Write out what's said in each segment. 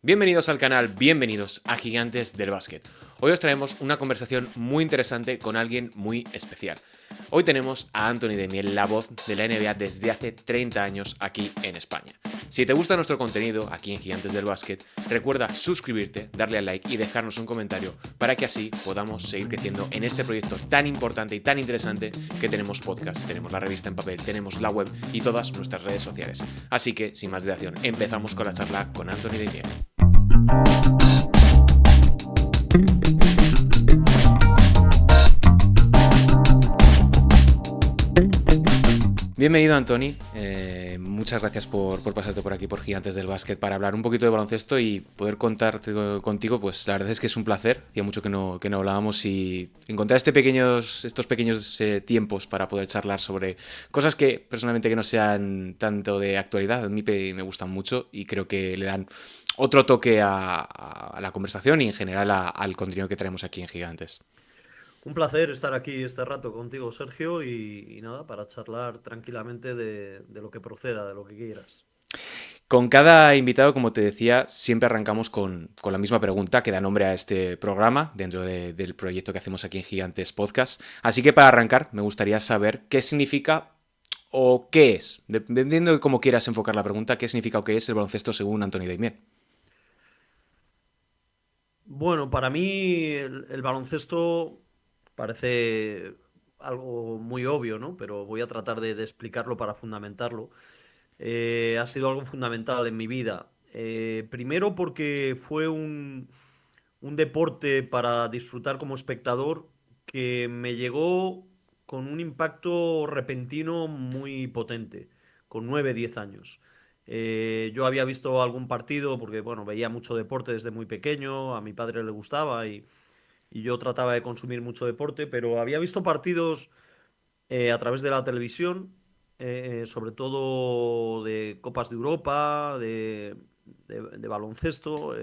Bienvenidos al canal, bienvenidos a Gigantes del Básquet. Hoy os traemos una conversación muy interesante con alguien muy especial. Hoy tenemos a Anthony Demiel, la voz de la NBA desde hace 30 años aquí en España. Si te gusta nuestro contenido aquí en Gigantes del Básquet, recuerda suscribirte, darle al like y dejarnos un comentario para que así podamos seguir creciendo en este proyecto tan importante y tan interesante que tenemos podcast, tenemos la revista en papel, tenemos la web y todas nuestras redes sociales. Así que, sin más dilación, empezamos con la charla con Anthony Demiel. Bienvenido, Antoni. Muchas gracias por pasarte por aquí, por Gigantes del Básquet, para hablar un poquito de baloncesto y poder contar contigo. Pues la verdad es que es un placer. Hacía mucho que no hablábamos y encontrar estos pequeños tiempos para poder charlar sobre cosas que personalmente que no sean tanto de actualidad. A mí me gustan mucho y creo que le dan otro toque a la conversación y en general al contenido que traemos aquí en Gigantes. Un placer estar aquí este rato contigo, Sergio, y nada, para charlar tranquilamente de lo que proceda, de lo que quieras. Con cada invitado, como te decía, siempre arrancamos con la misma pregunta que da nombre a este programa dentro del proyecto que hacemos aquí en Gigantes Podcast. Así que para arrancar, me gustaría saber qué significa o qué es, dependiendo de cómo quieras enfocar la pregunta, qué significa o qué es el baloncesto según Anthony Daimiel. Bueno, para mí el baloncesto parece algo muy obvio, ¿no? Pero voy a tratar de explicarlo para fundamentarlo. Ha sido algo fundamental en mi vida. Primero porque fue un deporte para disfrutar como espectador que me llegó con un impacto repentino muy potente, con 9 10 años. Yo había visto algún partido porque, bueno, veía mucho deporte desde muy pequeño, a mi padre le gustaba y yo trataba de consumir mucho deporte, pero había visto partidos a través de la televisión, sobre todo de Copas de Europa, de baloncesto,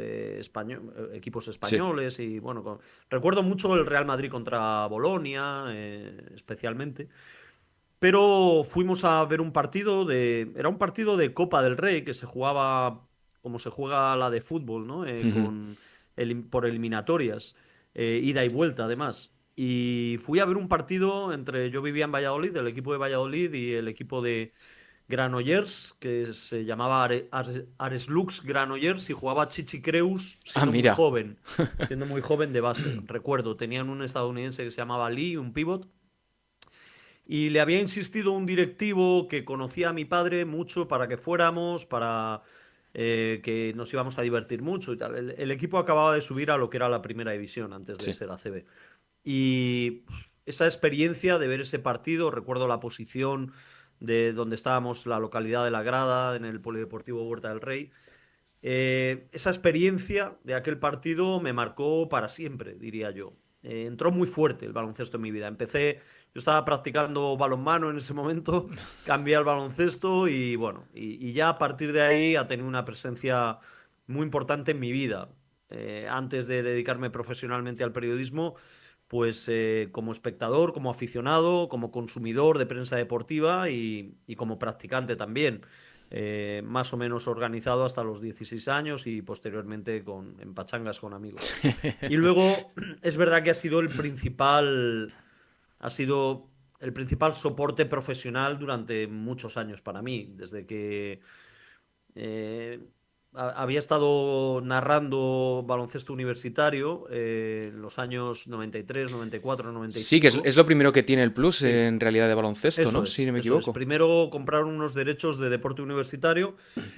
equipos Sí. españoles y bueno, recuerdo mucho el Real Madrid contra Bolonia, especialmente. Pero fuimos a ver un partido era un partido de Copa del Rey que se jugaba como se juega la de fútbol, ¿no? Por eliminatorias, ida y vuelta además. Y fui a ver un partido yo vivía en Valladolid, el equipo de Valladolid y el equipo de Granollers, que se llamaba Areslux Granollers y jugaba Chichi Creus Ah, mira. siendo muy joven de base. Recuerdo, tenían un estadounidense que se llamaba Lee, un pívot, y le había insistido un directivo que conocía a mi padre mucho para que fuéramos, para que nos íbamos a divertir mucho y tal. El equipo acababa de subir a lo que era la primera división antes de Sí. ser ACB. Y esa experiencia de ver ese partido, recuerdo la posición de donde estábamos, la localidad de La Grada, en el Polideportivo Huerta del Rey. Esa experiencia de aquel partido me marcó para siempre, diría yo. Entró muy fuerte el baloncesto en mi vida. Yo estaba practicando balonmano en ese momento, cambié al baloncesto y bueno, y ya a partir de ahí ha tenido una presencia muy importante en mi vida. Antes de dedicarme profesionalmente al periodismo, pues como espectador, como aficionado, como consumidor de prensa deportiva y como practicante también, más o menos organizado hasta los 16 años y posteriormente en pachangas con amigos. Y luego es verdad que ha sido el principal soporte profesional durante muchos años para mí, desde que eh, había estado narrando baloncesto universitario en los años 93, 94, Sí, que 95. es lo primero que tiene el plus Sí, en realidad de baloncesto, ¿no? Si no me eso es. equivoco. Primero compraron unos derechos de deporte universitario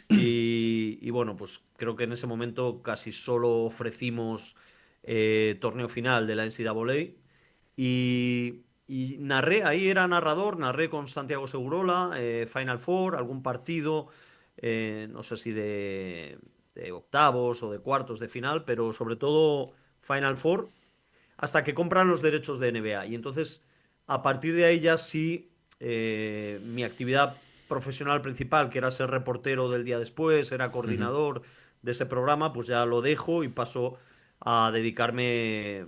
y bueno, pues creo que en ese momento casi solo ofrecimos torneo final de la NCAA y narré, ahí era narrador, narré con Santiago Segurola, Final Four, algún partido, no sé si de octavos o de cuartos de final, pero sobre todo Final Four hasta que compran los derechos de NBA. Y entonces, a partir de ahí ya sí, mi actividad profesional principal, que era ser reportero del día después, era Ujú. coordinador de ese programa, pues ya lo dejo y paso a dedicarme,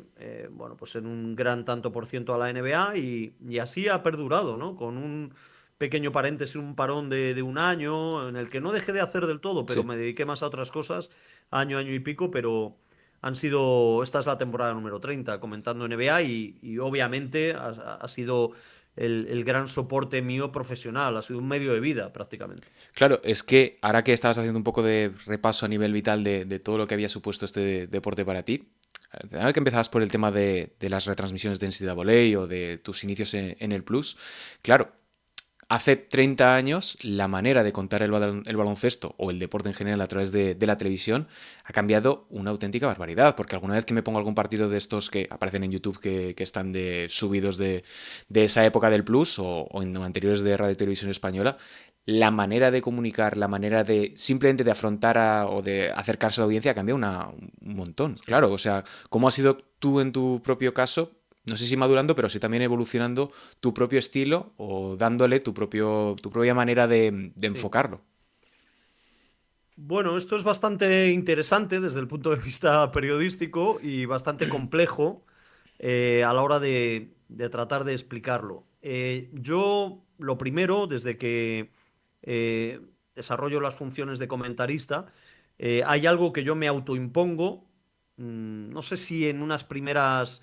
bueno, pues en un gran tanto por ciento a la NBA y así ha perdurado, ¿no? pequeño paréntesis, un parón de un año, en el que no dejé de hacer del todo, pero Sí. me dediqué más a otras cosas, año y pico, pero esta es la temporada número 30 comentando NBA y obviamente ha sido el gran soporte mío profesional, ha sido un medio de vida prácticamente. Claro, es que ahora que estabas haciendo un poco de repaso a nivel vital de todo lo que había supuesto este deporte para ti, ahora que empezabas por el tema de las retransmisiones de NCAA o de tus inicios en el Plus, claro, hace 30 años la manera de contar el baloncesto o el deporte en general a través de la televisión ha cambiado una auténtica barbaridad, porque alguna vez que me pongo algún partido de estos que aparecen en YouTube que están subidos de esa época del Plus o en anteriores de Radio y Televisión Española, la manera de comunicar, la manera de simplemente de afrontar o de acercarse a la audiencia ha cambiado un montón. Sí. Claro, o sea, ¿cómo has sido tú en tu propio caso? No sé si madurando, pero sí también evolucionando tu propio estilo o dándole tu propia manera de Sí. enfocarlo. Bueno, esto es bastante interesante desde el punto de vista periodístico y bastante complejo a la hora de tratar de explicarlo. Yo, lo primero, desde que eh, desarrollo las funciones de comentarista, hay algo que yo me autoimpongo. No sé si en unas primeras,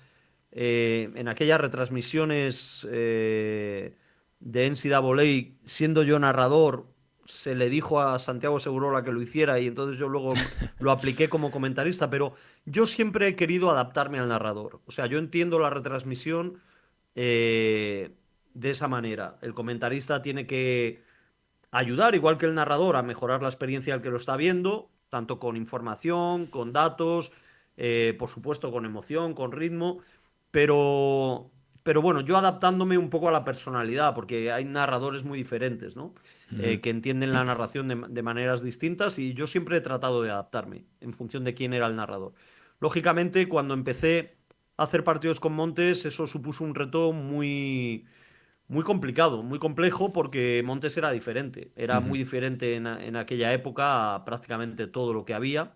en aquellas retransmisiones de NCAA, siendo yo narrador, se le dijo a Santiago Segurola que lo hiciera y entonces yo luego lo apliqué como comentarista, pero yo siempre he querido adaptarme al narrador. O sea, yo entiendo la retransmisión eh, de esa manera. El comentarista tiene que ayudar, igual que el narrador, a mejorar la experiencia del que lo está viendo, tanto con información, con datos, por supuesto con emoción, con ritmo, pero, pero bueno, yo adaptándome un poco a la personalidad, porque hay narradores muy diferentes, ¿no? Ujú. Que entienden la narración de maneras distintas y yo siempre he tratado de adaptarme en función de quién era el narrador. Lógicamente, cuando empecé a hacer partidos con Montes, eso supuso un reto muy complicado, muy complejo, porque Montes era diferente. Era muy diferente en aquella época a prácticamente todo lo que había.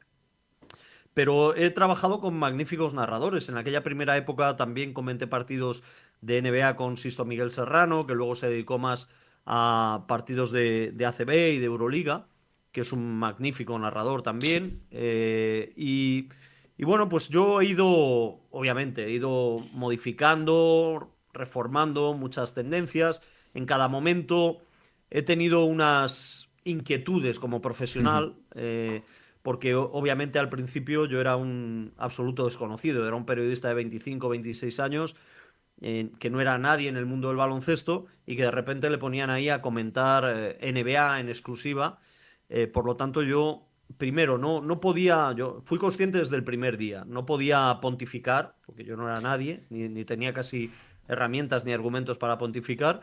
Pero he trabajado con magníficos narradores. En aquella primera época también comenté partidos de NBA con Sisto Miguel Serrano, que luego se dedicó más a partidos de ACB y de Euroliga, que es un magnífico narrador Sí. también. Y bueno, pues yo he ido, obviamente, he ido modificando, reformando muchas tendencias. En cada momento he tenido unas inquietudes como profesional. Porque obviamente al principio yo era un absoluto desconocido, era un periodista de 25, 26 años, que no era nadie en el mundo del baloncesto y que de repente le ponían ahí a comentar NBA en exclusiva. Por lo tanto, yo primero no podía, yo fui consciente desde el primer día, no podía pontificar, porque yo no era nadie, ni tenía casi herramientas ni argumentos para pontificar.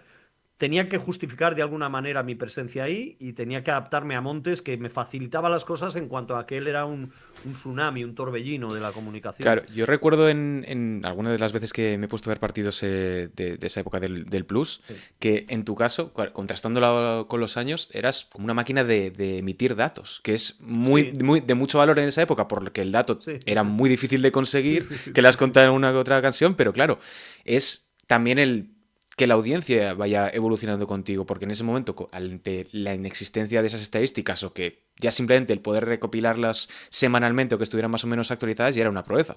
Tenía que justificar de alguna manera mi presencia ahí y tenía que adaptarme a Montes, que me facilitaba las cosas en cuanto a que él era un tsunami, un torbellino de la comunicación. Claro, yo recuerdo en algunas de las veces que me he puesto a ver partidos de esa época del Plus, Sí, que en tu caso, contrastándolo con los años, eras como una máquina de emitir datos, que es sí, de mucho valor en esa época, porque el dato sí, era muy difícil de muy conseguir, difícil, que las sí, sí. contado en una que otra canción, pero claro, es también el que la audiencia vaya evolucionando contigo, porque en ese momento, ante la inexistencia de esas estadísticas o que ya simplemente el poder recopilarlas semanalmente o que estuvieran más o menos actualizadas ya era una proeza.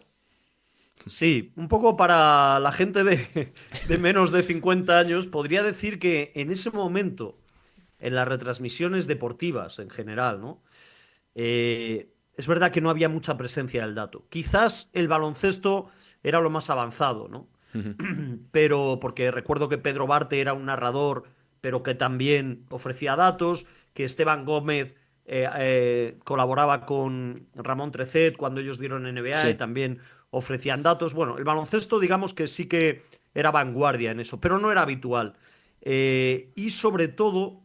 Sí, un poco para la gente de menos de 50 años, podría decir que en ese momento, en las retransmisiones deportivas en general, ¿no? Es verdad que no había mucha presencia del dato. Quizás el baloncesto era lo más avanzado, ¿no? Pero porque recuerdo que Pedro Barte era un narrador, pero que también ofrecía datos, que Esteban Gómez colaboraba con Ramón Trecet cuando ellos dieron NBA y Sí. también ofrecían datos. Bueno, el baloncesto digamos que sí que era vanguardia en eso, pero no era habitual. Y sobre todo,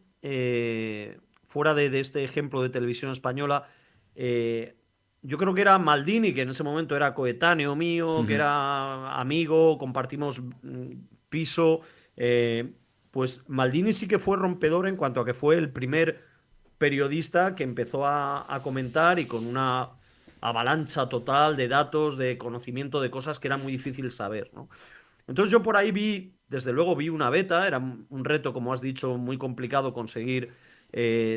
fuera de este ejemplo de televisión española, eh, yo creo que era Maldini, que en ese momento era coetáneo mío, que era amigo, compartimos piso. eh, pues Maldini sí que fue rompedor en cuanto a que fue el primer periodista que empezó a comentar y con una avalancha total de datos, de conocimiento de cosas que era muy difícil saber, ¿no? Entonces yo por ahí vi desde luego vi una beta, era un reto, como has dicho, muy complicado conseguir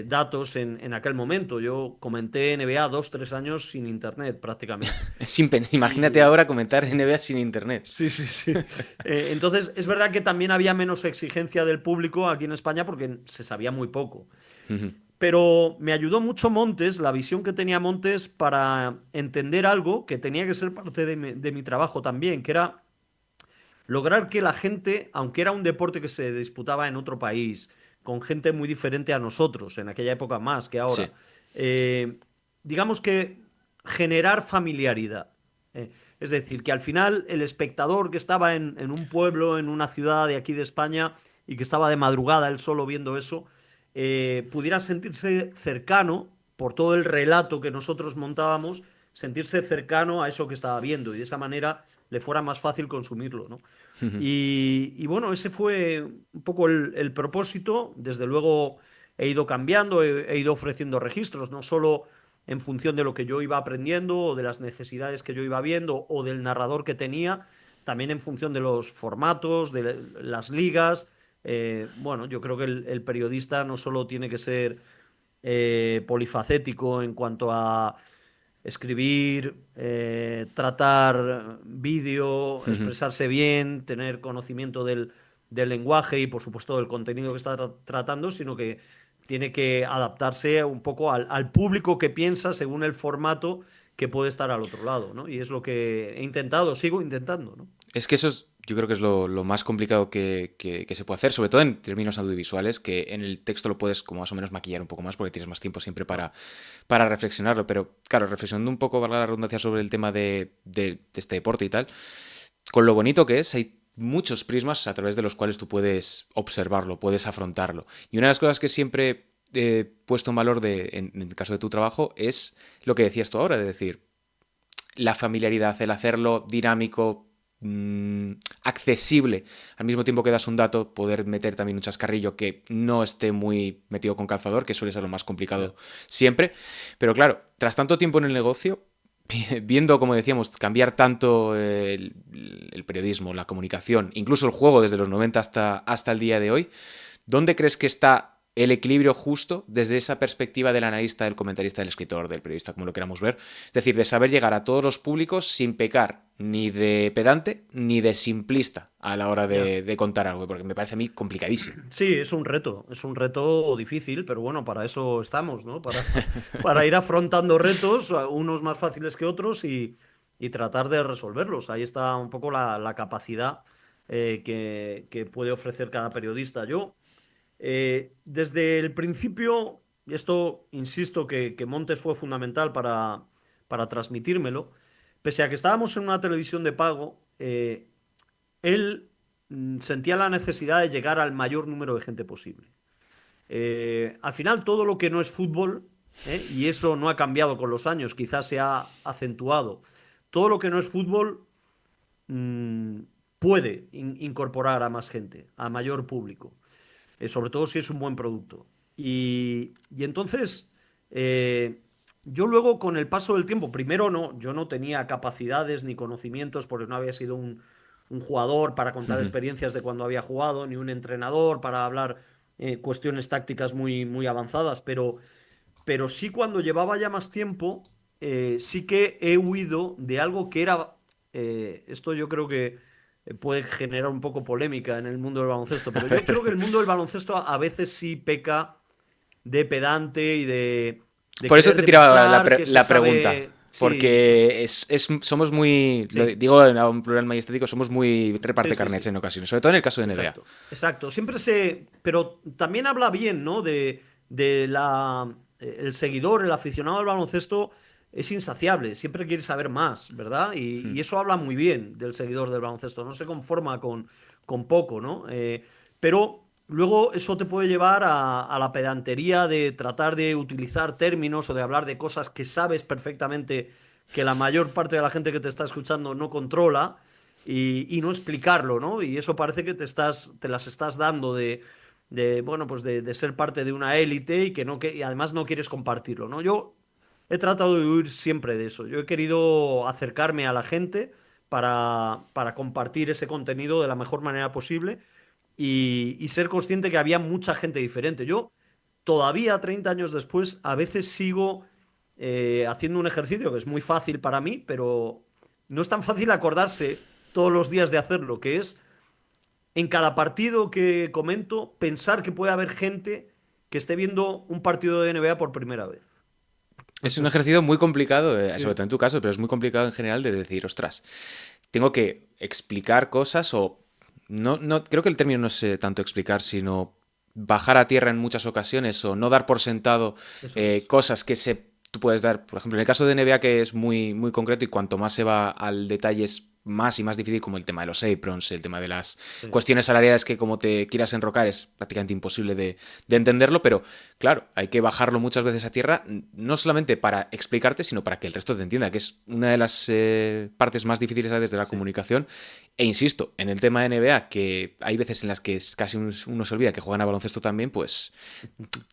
datos en aquel momento. Yo comenté NBA 2, 3 años sin internet prácticamente. Imagínate Y ahora comentar NBA sin internet. sí, sí, sí. Entonces, es verdad que también había menos exigencia del público aquí en España porque se sabía muy poco. Pero me ayudó mucho Montes, la visión que tenía Montes para entender algo que tenía que ser parte de mi trabajo también, que era lograr que la gente, aunque era un deporte que se disputaba en otro país, con gente muy diferente a nosotros, en aquella época más que ahora, Sí. eh, digamos que generar familiaridad. Es decir, que al final el espectador que estaba en un pueblo, en una ciudad de aquí de España, y que estaba de madrugada él solo viendo eso, pudiera sentirse cercano por todo el relato que nosotros montábamos, sentirse cercano a eso que estaba viendo y de esa manera le fuera más fácil consumirlo, ¿no? Y bueno, ese fue un poco el propósito. Desde luego he ido cambiando, he ido ofreciendo registros, no solo en función de lo que yo iba aprendiendo o de las necesidades que yo iba viendo o del narrador que tenía, también en función de los formatos, de las ligas. Bueno, yo creo que el periodista no solo tiene que ser polifacético en cuanto a escribir, tratar vídeo, expresarse bien, tener conocimiento del lenguaje y por supuesto del contenido que está tratando, sino que tiene que adaptarse un poco al público que piensa según el formato que puede estar al otro lado, ¿no? Y es lo que he intentado, sigo intentando, ¿no? Es que eso es, yo creo que es lo más complicado que se puede hacer, sobre todo en términos audiovisuales, que en el texto lo puedes como más o menos maquillar un poco más porque tienes más tiempo siempre para reflexionarlo. Pero claro, reflexionando un poco, valga la redundancia, sobre el tema de este deporte y tal, con lo bonito que es, hay muchos prismas a través de los cuales tú puedes observarlo, puedes afrontarlo. Y una de las cosas que siempre he puesto en valor en el caso de tu trabajo es lo que decías tú ahora, de decir, la familiaridad, el hacerlo dinámico, accesible, al mismo tiempo que das un dato, poder meter también un chascarrillo que no esté muy metido con calzador, que suele ser lo más complicado Ya. siempre. Pero claro, tras tanto tiempo en el negocio, viendo, como decíamos, cambiar tanto el periodismo, la comunicación, incluso el juego desde los 90 hasta el día de hoy, ¿dónde crees que está el equilibrio justo desde esa perspectiva del analista, del comentarista, del escritor, del periodista, como lo queramos ver? Es decir, de saber llegar a todos los públicos sin pecar ni de pedante ni de simplista a la hora Ya. de contar algo, porque me parece a mí complicadísimo. Sí, es un reto difícil, pero bueno, para eso estamos, ¿no? Para ir afrontando retos, unos más fáciles que otros, y tratar de resolverlos. Ahí está un poco la capacidad que puede ofrecer cada periodista. Yo, desde el principio, y esto insisto que Montes fue fundamental para transmitírmelo, pese a que estábamos en una televisión de pago, él sentía la necesidad de llegar al mayor número de gente posible. Al final, todo lo que no es fútbol, y eso no ha cambiado con los años, quizás se ha acentuado, todo lo que no es fútbol mmm, puede incorporar a más gente, a mayor público, sobre todo si es un buen producto. Y entonces, eh, yo luego con el paso del tiempo, primero no, yo no tenía capacidades ni conocimientos porque no había sido un jugador para contar experiencias de cuando había jugado, ni un entrenador para hablar cuestiones tácticas muy, muy avanzadas, pero sí cuando llevaba ya más tiempo, sí que he huido de algo que era, esto yo creo que puede generar un poco polémica en el mundo del baloncesto, pero A yo creo que ver. el mundo del baloncesto a veces sí peca de pedante y de Por eso querer te tiraba la, demostrar que se la pregunta. sabe, sí, Porque somos muy, lo sí. digo en un plural majestático, somos muy Sí, reparte sí, carnets sí. en ocasiones, sobre todo en el caso de NBA. Exacto, exacto. Siempre se. Pero también habla bien, ¿no? De la. El seguidor, el aficionado al baloncesto es insaciable, siempre quiere saber más, ¿verdad? Y eso habla muy bien del seguidor del baloncesto, no se conforma con poco, ¿no? Pero luego eso te puede llevar a la pedantería de tratar de utilizar términos o de hablar de cosas que sabes perfectamente que la mayor parte de la gente que te está escuchando no controla y no explicarlo, ¿no? Y eso parece que te las estás dando bueno, pues de ser parte de una élite y y además no quieres compartirlo, ¿no? Yo he tratado de huir siempre de eso. Yo he querido acercarme a la gente, para compartir ese contenido de la mejor manera posible y ser consciente que había mucha gente diferente. Yo todavía, 30 años después, a veces sigo haciendo un ejercicio que es muy fácil para mí, pero no es tan fácil acordarse todos los días de hacerlo, que es en cada partido que comento, pensar que puede haber gente que esté viendo un partido de NBA por primera vez. Es un ejercicio muy complicado, sobre Sí, todo en tu caso, pero es muy complicado en general de decir, ostras, tengo que explicar cosas o... No, creo que el término no es tanto explicar, sino bajar a tierra en muchas ocasiones o no dar por sentado eso es. cosas que tú puedes dar. Por ejemplo, en el caso de NBA, que es muy, muy concreto y cuanto más se va al detalle es más y más difícil, como el tema de los aprons, el tema de las Sí. cuestiones salariales que como te quieras enrocar es prácticamente imposible de entenderlo, pero claro, hay que bajarlo muchas veces a tierra, no solamente para explicarte, sino para que el resto te entienda, que es una de las partes más difíciles a veces de la Sí. comunicación. E insisto, en el tema de NBA, que hay veces en las que casi uno se olvida que juegan a baloncesto también, pues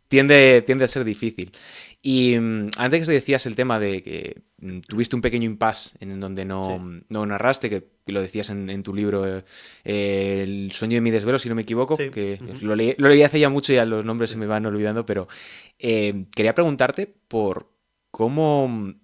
tiende a ser difícil. Y antes que decías el tema de que tuviste un pequeño impasse en donde Sí. no narraste, que lo decías en tu libro, El sueño de mi desvelo, si no me equivoco, Sí. que Ujú. lo leí hace ya mucho y ya los nombres se Sí. me van olvidando, pero quería preguntarte por cómo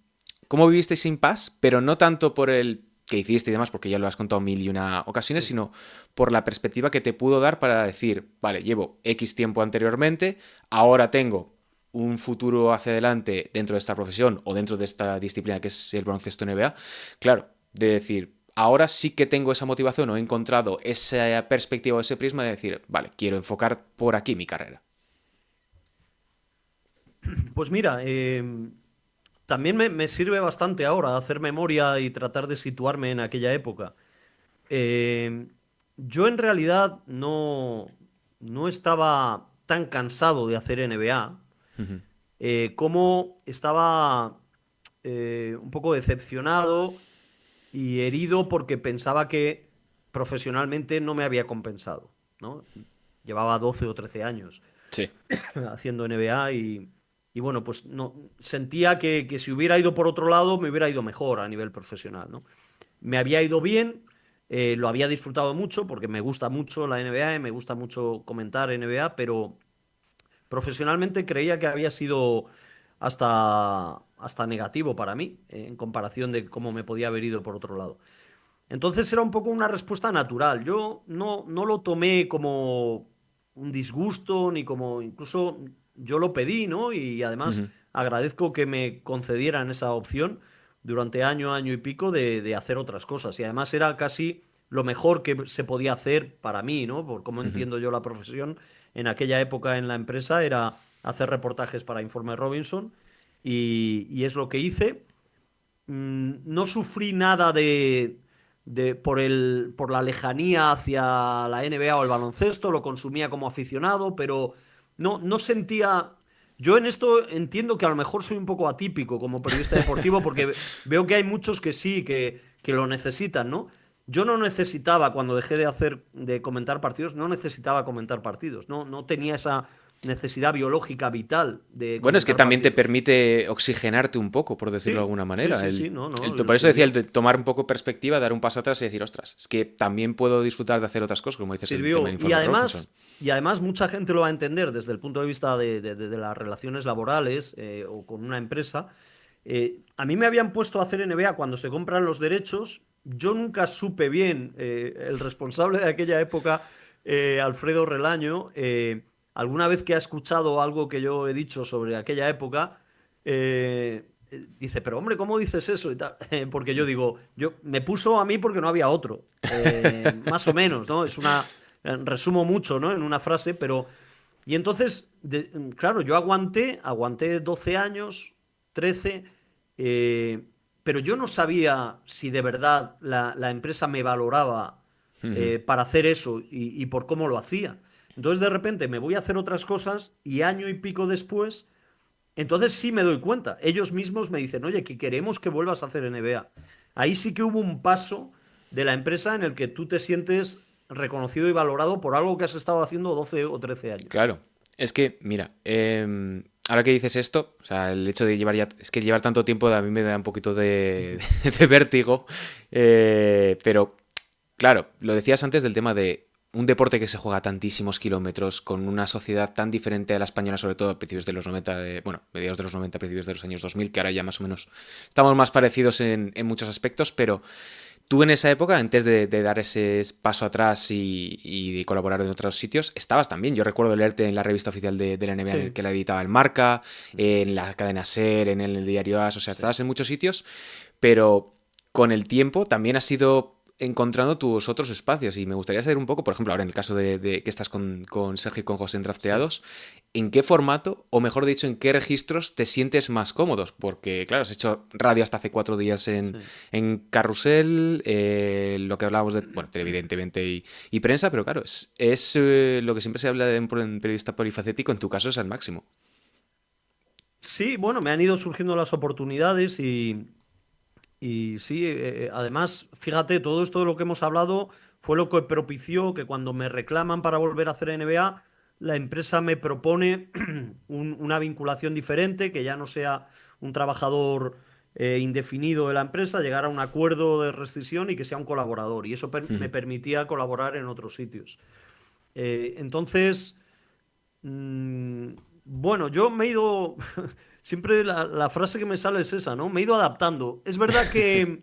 viviste ese impasse, pero no tanto por el que hiciste y demás, porque ya lo has contado mil y una ocasiones, Sí. sino por la perspectiva que te pudo dar para decir, vale, llevo X tiempo anteriormente, ahora tengo un futuro hacia adelante dentro de esta profesión o dentro de esta disciplina que es el baloncesto NBA, claro, de decir, ahora sí que tengo esa motivación o he encontrado esa perspectiva o ese prisma de decir, vale, quiero enfocar por aquí mi carrera. Pues mira, también me sirve bastante ahora hacer memoria y tratar de situarme en aquella época. Eh, yo en realidad no estaba tan cansado de hacer NBA como estaba un poco decepcionado y herido porque pensaba que profesionalmente no me había compensado, ¿no? Llevaba 12 o 13 años Sí. haciendo NBA y bueno, pues no, sentía que si hubiera ido por otro lado me hubiera ido mejor a nivel profesional, ¿no? Me había ido bien, lo había disfrutado mucho porque me gusta mucho la NBA y me gusta mucho comentar NBA, pero profesionalmente creía que había sido hasta negativo para mí en comparación de cómo me podía haber ido por otro lado. Entonces era un poco una respuesta natural. Yo no lo tomé como un disgusto, ni como incluso yo lo pedí, ¿no? Y además agradezco que me concedieran esa opción durante año y pico de hacer otras cosas. Y además era casi lo mejor que se podía hacer para mí, ¿no? Por cómo entiendo yo la profesión. En aquella época en la empresa era hacer reportajes para Informe Robinson y es lo que hice. No sufrí nada por la lejanía hacia la NBA o el baloncesto, lo consumía como aficionado, pero no sentía... Yo en esto entiendo que a lo mejor soy un poco atípico como periodista deportivo porque veo que hay muchos que sí, que lo necesitan, ¿no? Yo no necesitaba, cuando dejé de comentar partidos, no necesitaba comentar partidos, no tenía esa necesidad biológica vital de Bueno, es que comentar también te partidos. permite oxigenarte un poco, por decirlo de Sí, alguna sí, manera. sí, sí, no, Por eso decía el sirvió. de tomar un poco perspectiva, dar un paso atrás y decir, ostras, es que también puedo disfrutar de hacer otras cosas, como dices el tema Sirvió. del informe Robinson. Y además mucha gente lo va a entender desde el punto de vista de las relaciones laborales o con una empresa. A mí me habían puesto a hacer NBA cuando se compran los derechos. Yo nunca supe bien. El responsable de aquella época, Alfredo Relaño, alguna vez que ha escuchado algo que yo he dicho sobre aquella época, dice, pero hombre, ¿cómo dices eso? Y tal. Porque yo digo, yo me puso a mí porque no había otro. Más o menos, ¿no? Resumo mucho, ¿no? En una frase, pero... Y entonces, claro, yo aguanté 12 años, 13, eh, pero yo no sabía si de verdad la empresa me valoraba para hacer eso y por cómo lo hacía. Entonces, de repente, me voy a hacer otras cosas y año y pico después, entonces sí me doy cuenta. Ellos mismos me dicen, oye, que queremos que vuelvas a hacer NBA. Ahí sí que hubo un paso de la empresa en el que tú te sientes reconocido y valorado por algo que has estado haciendo 12 o 13 años. Claro, es que, mira, ahora que dices esto, o sea, el hecho de llevar ya, es que llevar tanto tiempo a mí me da un poquito de, de vértigo, pero claro, lo decías antes del tema de un deporte que se juega tantísimos kilómetros, con una sociedad tan diferente a la española, sobre todo a principios de los 90, bueno, mediados de los 90, principios de los años 2000, que ahora ya más o menos estamos más parecidos en muchos aspectos, pero tú en esa época, antes de dar ese paso atrás y de colaborar en otros sitios, estabas también. Yo recuerdo leerte en la revista oficial de la NBA en el Sí, que la editaba el Marca, en la cadena SER, en el diario AS, o sea, sí. estabas en muchos sitios, pero con el tiempo también has ido encontrando tus otros espacios y me gustaría saber un poco, por ejemplo, ahora en el caso de que estás con Sergio y con José en Sí. Drafteados, ¿en qué formato, o mejor dicho, en qué registros te sientes más cómodos? Porque, claro, has hecho radio hasta hace 4 días Sí. en Carrusel, lo que hablábamos de, bueno, evidentemente, y prensa, pero claro, es lo que siempre se habla de un periodista polifacético, en tu caso es al máximo. Sí, bueno, me han ido surgiendo las oportunidades y sí, además, fíjate, todo esto de lo que hemos hablado fue lo que propició que cuando me reclaman para volver a hacer NBA, la empresa me propone una vinculación diferente, que ya no sea un trabajador indefinido de la empresa, llegar a un acuerdo de rescisión y que sea un colaborador. Y eso me permitía colaborar en otros sitios. Entonces, mm, bueno, yo me he ido, siempre la frase que me sale es esa, ¿no? Me he ido adaptando. Es verdad que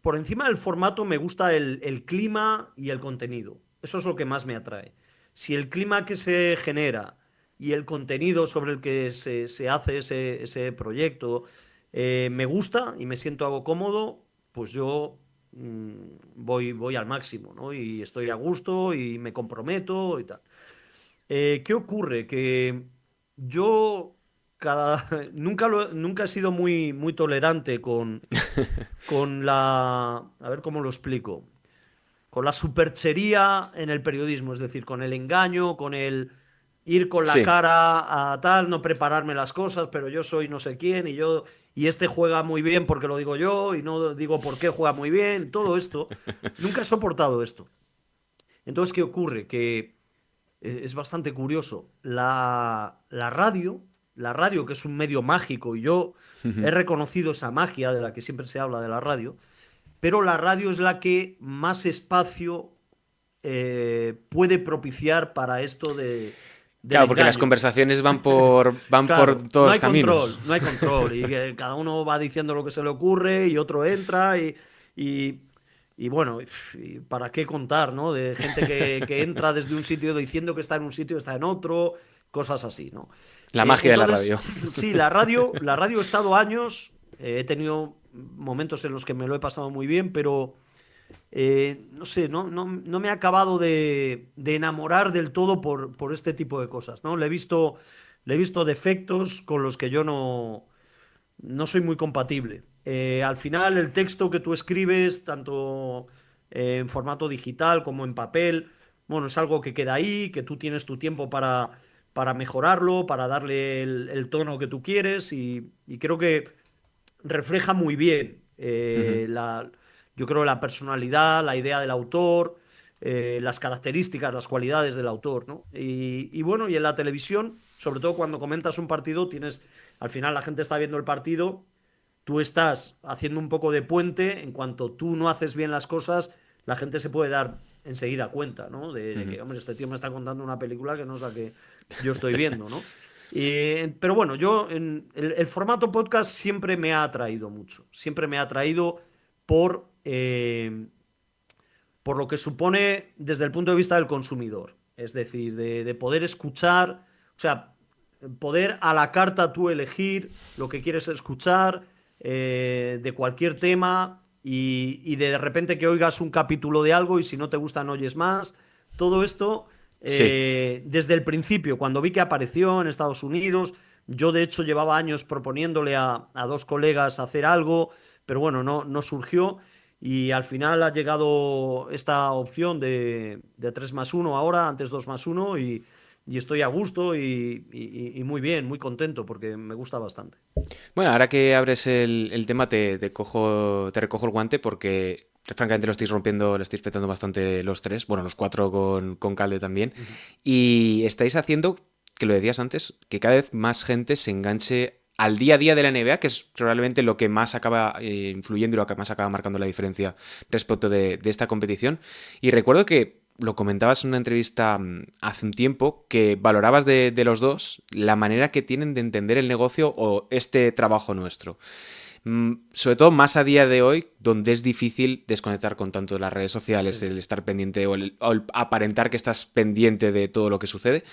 por encima del formato me gusta el clima y el contenido. Eso es lo que más me atrae. Si el clima que se genera y el contenido sobre el que se hace ese proyecto me gusta y me siento algo cómodo, pues yo voy al máximo, ¿no? Y estoy a gusto y me comprometo y tal. ¿Qué ocurre? Que yo nunca he sido muy tolerante con a ver cómo lo explico, con la superchería en el periodismo, es decir, con el engaño, con el ir con la Sí. cara a tal, no prepararme las cosas, pero yo soy no sé quién y este juega muy bien porque lo digo yo y no digo por qué juega muy bien, todo esto. Nunca he soportado esto. Entonces, ¿qué ocurre? Que es bastante curioso. La radio, que es un medio mágico, y yo he reconocido esa magia de la que siempre se habla de la radio, pero la radio es la que más espacio puede propiciar para esto del Claro, porque las engaño. conversaciones van por Claro, no todos hay caminos. control, no hay control. Y que cada uno va diciendo lo que se le ocurre y otro entra y, y bueno, y ¿para qué contar, no? De gente que entra desde un sitio diciendo que está en un sitio, está en otro, cosas así, ¿no? La magia de la Entonces, radio. sí, la radio he estado años, he tenido momentos en los que me lo he pasado muy bien, pero no sé, no me ha acabado de enamorar del todo por este tipo de cosas, ¿no? Le he visto defectos con los que yo no soy muy compatible. Al final, el texto que tú escribes, tanto en formato digital como en papel, bueno, es algo que queda ahí, que tú tienes tu tiempo para mejorarlo, para darle el tono que tú quieres y creo que refleja muy bien yo creo la personalidad, la idea del autor, las características, las cualidades del autor, ¿no? Y bueno, y en la televisión, sobre todo cuando comentas un partido, al final la gente está viendo el partido, tú estás haciendo un poco de puente, en cuanto tú no haces bien las cosas, la gente se puede dar enseguida cuenta, ¿no? De que, hombre, este tío me está contando una película que no es la que yo estoy viendo, ¿no? Pero bueno, el formato podcast siempre me ha atraído mucho. Siempre me ha atraído por, eh, por lo que supone desde el punto de vista del consumidor. Es decir, de poder escuchar, o sea, poder a la carta tú elegir lo que quieres escuchar de cualquier tema y de repente que oigas un capítulo de algo y si no te gusta no oyes más. Todo esto Sí. desde el principio, cuando vi que apareció en Estados Unidos, yo de hecho llevaba años proponiéndole a dos colegas hacer algo, pero bueno, no surgió. Y al final ha llegado esta opción de 3 más uno ahora, antes 2 más uno y estoy a gusto y muy bien, muy contento porque me gusta bastante. Bueno, ahora que abres el tema te recojo el guante porque Francamente lo estáis rompiendo, lo estáis petando bastante los tres, bueno, los cuatro con Calde también. Ujú. Y estáis haciendo, que lo decías antes, que cada vez más gente se enganche al día a día de la NBA, que es probablemente lo que más acaba influyendo y lo que más acaba marcando la diferencia respecto de esta competición. Y recuerdo que lo comentabas en una entrevista hace un tiempo, que valorabas de los dos la manera que tienen de entender el negocio o este trabajo nuestro. Sobre todo más a día de hoy, donde es difícil desconectar con tanto de las redes sociales, Sí. el estar pendiente o el aparentar que estás pendiente de todo lo que sucede.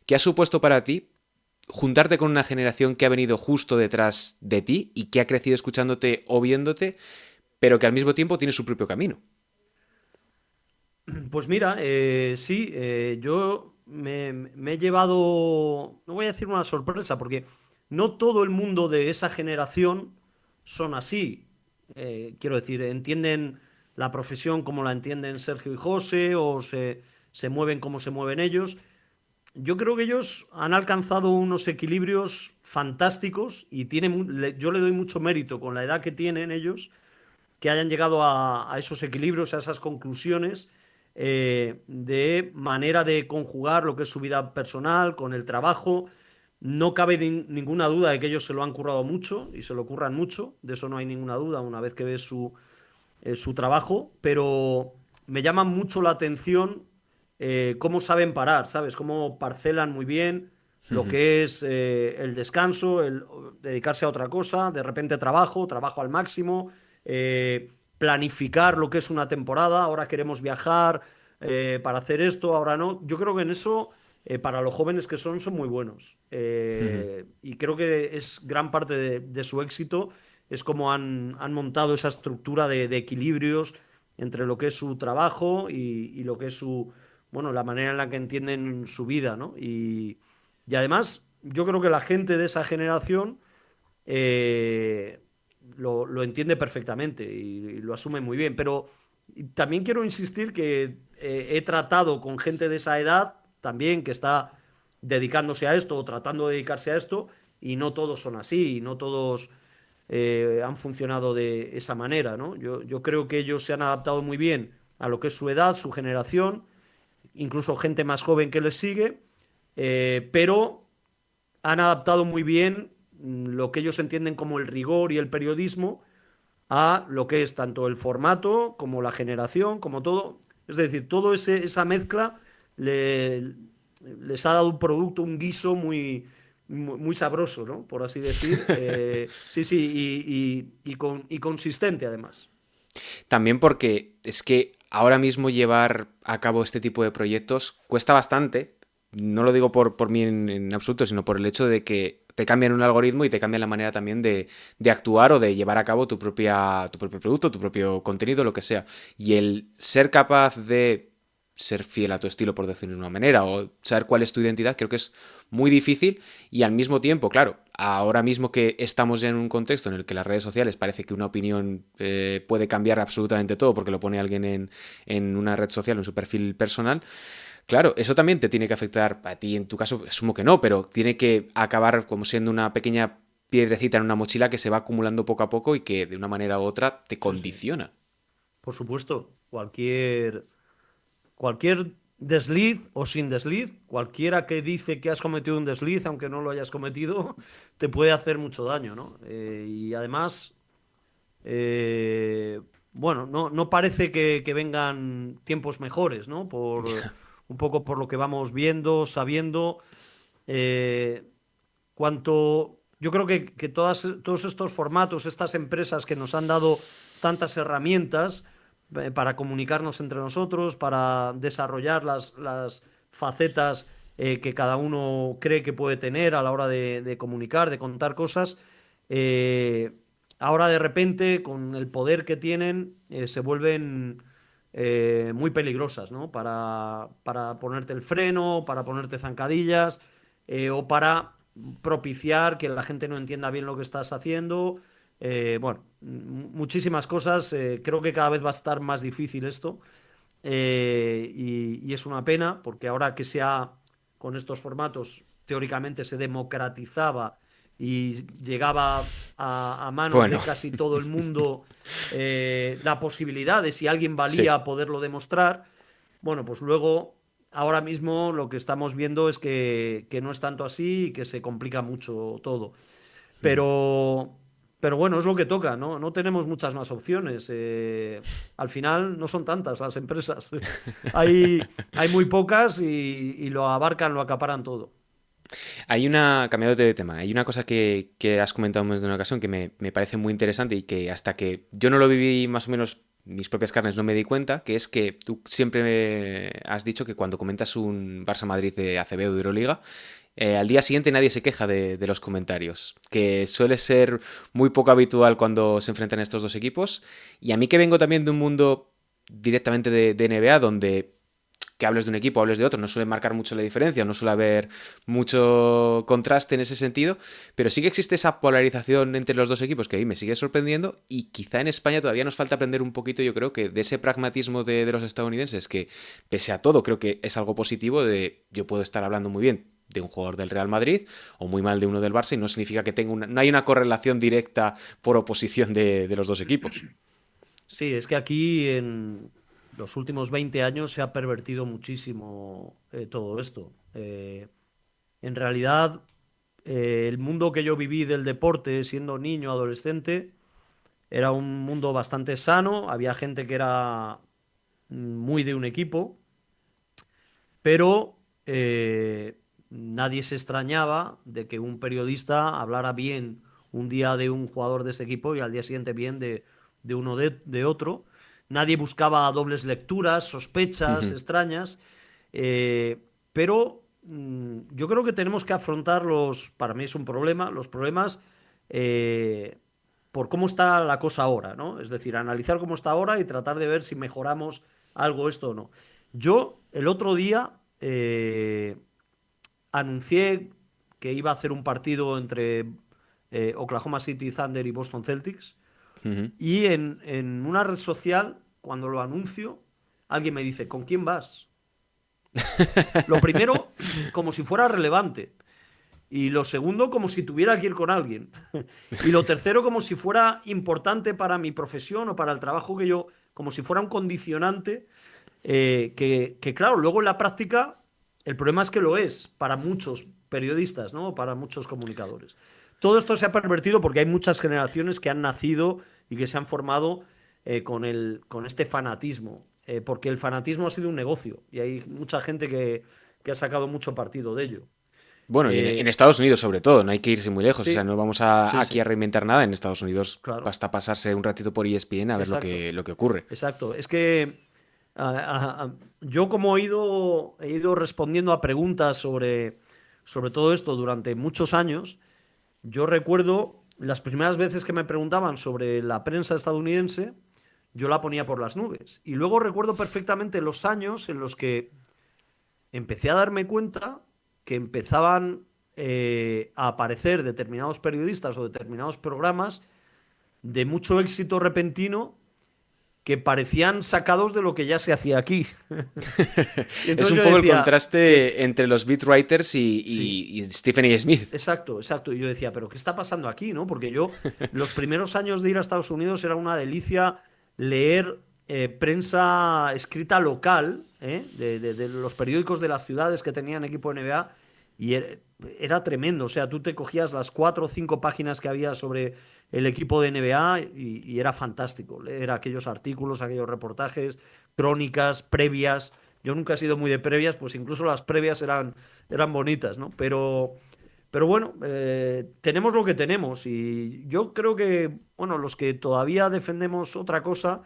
¿Qué ha supuesto para ti juntarte con una generación que ha venido justo detrás de ti y que ha crecido escuchándote o viéndote, pero que al mismo tiempo tiene su propio camino? Pues mira, sí, yo me he llevado, no voy a decir una sorpresa, porque no todo el mundo de esa generación son así. Quiero decir, entienden la profesión como la entienden Sergio y José, o se mueven como se mueven ellos. Yo creo que ellos han alcanzado unos equilibrios fantásticos y yo le doy mucho mérito con la edad que tienen ellos, que hayan llegado a esos equilibrios, a esas conclusiones de manera de conjugar lo que es su vida personal con el trabajo. No cabe ninguna duda de que ellos se lo han currado mucho y se lo curran mucho, de eso no hay ninguna duda una vez que ves su trabajo, pero me llama mucho la atención cómo saben parar, ¿sabes? Cómo parcelan muy bien lo que es el descanso, el dedicarse a otra cosa, de repente trabajo al máximo, planificar lo que es una temporada, ahora queremos viajar para hacer esto, ahora no. Yo creo que en eso, para los jóvenes que son muy buenos. Y creo que es gran parte de su éxito es como han montado esa estructura de equilibrios entre lo que es su trabajo y lo que es bueno, la manera en la que entienden su vida, ¿no? Y además, yo creo que la gente de esa generación eh, lo entiende perfectamente y lo asume muy bien. Pero también quiero insistir que he tratado con gente de esa edad también que está dedicándose a esto o tratando de dedicarse a esto y no todos son así, y no todos han funcionado de esa manera, ¿no? Yo creo que ellos se han adaptado muy bien a lo que es su edad, su generación, incluso gente más joven que les sigue, pero han adaptado muy bien lo que ellos entienden como el rigor y el periodismo a lo que es tanto el formato como la generación, como todo. Es decir, toda esa mezcla le, les ha dado un producto, un guiso muy sabroso, ¿no? Por así decir. Sí, sí, y consistente además. También porque es que ahora mismo llevar a cabo este tipo de proyectos cuesta bastante. No lo digo por mí en absoluto, sino por el hecho de que te cambian un algoritmo y te cambian la manera también de actuar o de llevar a cabo tu propio producto, tu propio contenido, lo que sea. Y el ser capaz de ser fiel a tu estilo, por decirlo de una manera, o saber cuál es tu identidad, creo que es muy difícil y al mismo tiempo, claro, ahora mismo que estamos ya en un contexto en el que las redes sociales parece que una opinión puede cambiar absolutamente todo porque lo pone alguien en una red social, en su perfil personal, claro, eso también te tiene que afectar a ti, en tu caso, asumo que no, pero tiene que acabar como siendo una pequeña piedrecita en una mochila que se va acumulando poco a poco y que de una manera u otra te Sí, sí. condiciona. Por supuesto, cualquier desliz o sin desliz, cualquiera que dice que has cometido un desliz, aunque no lo hayas cometido, te puede hacer mucho daño, ¿no? Y además, eh, bueno, no parece que vengan tiempos mejores, ¿no? Un poco por lo que vamos viendo, sabiendo. eh, yo creo que todos estos formatos, estas empresas que nos han dado tantas herramientas para comunicarnos entre nosotros, para desarrollar las facetas que cada uno cree que puede tener a la hora de comunicar, de contar cosas, eh, ahora de repente, con el poder que tienen, se vuelven muy peligrosas, ¿no? Para ponerte el freno, para ponerte zancadillas o para propiciar que la gente no entienda bien lo que estás haciendo. Bueno, muchísimas cosas. Creo que cada vez va a estar más difícil esto. Y es una pena porque ahora que con estos formatos, teóricamente se democratizaba y llegaba a manos Bueno, de casi todo el mundo la posibilidad de si alguien sí. valía poderlo demostrar. Bueno, pues luego, ahora mismo lo que estamos viendo es que no es tanto así y que se complica mucho todo. Ujú. Pero, pero bueno, es lo que toca, ¿no? No tenemos muchas más opciones. Al final no son tantas las empresas. Hay muy pocas y lo abarcan, lo acaparan todo. Cambiando de tema, hay una cosa que has comentado más de una ocasión que me parece muy interesante y que hasta que yo no lo viví más o menos mis propias carnes no me di cuenta, que es que tú siempre has dicho que cuando comentas un Barça-Madrid de ACB o de Euroliga, al día siguiente nadie se queja de los comentarios, que suele ser muy poco habitual cuando se enfrentan estos dos equipos. Y a mí que vengo también de un mundo directamente de NBA, donde que hables de un equipo, hables de otro, no suele marcar mucho la diferencia, no suele haber mucho contraste en ese sentido, pero sí que existe esa polarización entre los dos equipos que a mí me sigue sorprendiendo y quizá en España todavía nos falta aprender un poquito, yo creo que de ese pragmatismo de los estadounidenses, que pese a todo creo que es algo positivo de yo puedo estar hablando muy bien de un jugador del Real Madrid o muy mal de uno del Barça y no significa que no hay una correlación directa por oposición de los dos equipos. Sí, es que aquí en los últimos 20 años se ha pervertido muchísimo todo esto. En realidad, el mundo que yo viví del deporte siendo niño, adolescente, era un mundo bastante sano. Había gente que era muy de un equipo, pero nadie se extrañaba de que un periodista hablara bien un día de un jugador de ese equipo y al día siguiente bien de uno de otro. Nadie buscaba dobles lecturas, sospechas extrañas, pero yo creo que tenemos que afrontar para mí es un problema, los problemas eh, por cómo está la cosa ahora, ¿no? Es decir, analizar cómo está ahora y tratar de ver si mejoramos algo esto o no. Yo el otro día anuncié que iba a hacer un partido entre Oklahoma City Thunder y Boston Celtics y en una red social, cuando lo anuncio, alguien me dice, ¿con quién vas? Lo primero, como si fuera relevante. Y lo segundo, como si tuviera que ir con alguien. Y lo tercero, como si fuera importante para mi profesión o para el trabajo que yo, como si fuera un condicionante claro, luego en la práctica el problema es que lo es para muchos periodistas, ¿no? Para muchos comunicadores. Todo esto se ha pervertido porque hay muchas generaciones que han nacido y que se han formado con este fanatismo, porque el fanatismo ha sido un negocio y hay mucha gente que ha sacado mucho partido de ello. Bueno, y en Eh, Estados Unidos sobre todo, no hay que irse muy lejos, o sea, sí, no vamos sí, aquí a sí, reinventar nada, en Estados Unidos claro, basta pasarse un ratito por ESPN a ver exacto. lo que ocurre. Exacto. Es que yo como he ido respondiendo a preguntas sobre todo esto durante muchos años, yo recuerdo las primeras veces que me preguntaban sobre la prensa estadounidense, yo la ponía por las nubes. Y luego recuerdo perfectamente los años en los que empecé a darme cuenta que empezaban a aparecer determinados periodistas o determinados programas de mucho éxito repentino que parecían sacados de lo que ya se hacía aquí. Y Es entonces un yo poco el decía que, contraste entre los beat writers sí, y Stephen A. Smith. exacto, exacto. Y yo decía, pero ¿qué está pasando aquí, no? Porque yo, los primeros años de ir a Estados Unidos era una delicia leer prensa escrita local, de los periódicos de las ciudades que tenían equipo NBA, y era tremendo. O sea, tú te cogías las 4 o 5 páginas que había sobre el equipo de NBA y era fantástico. Leer aquellos artículos, aquellos reportajes, crónicas, previas. Yo nunca he sido muy de previas, pues incluso las previas eran bonitas, ¿no? Pero bueno, tenemos lo que tenemos y yo creo que, bueno, los que todavía defendemos otra cosa,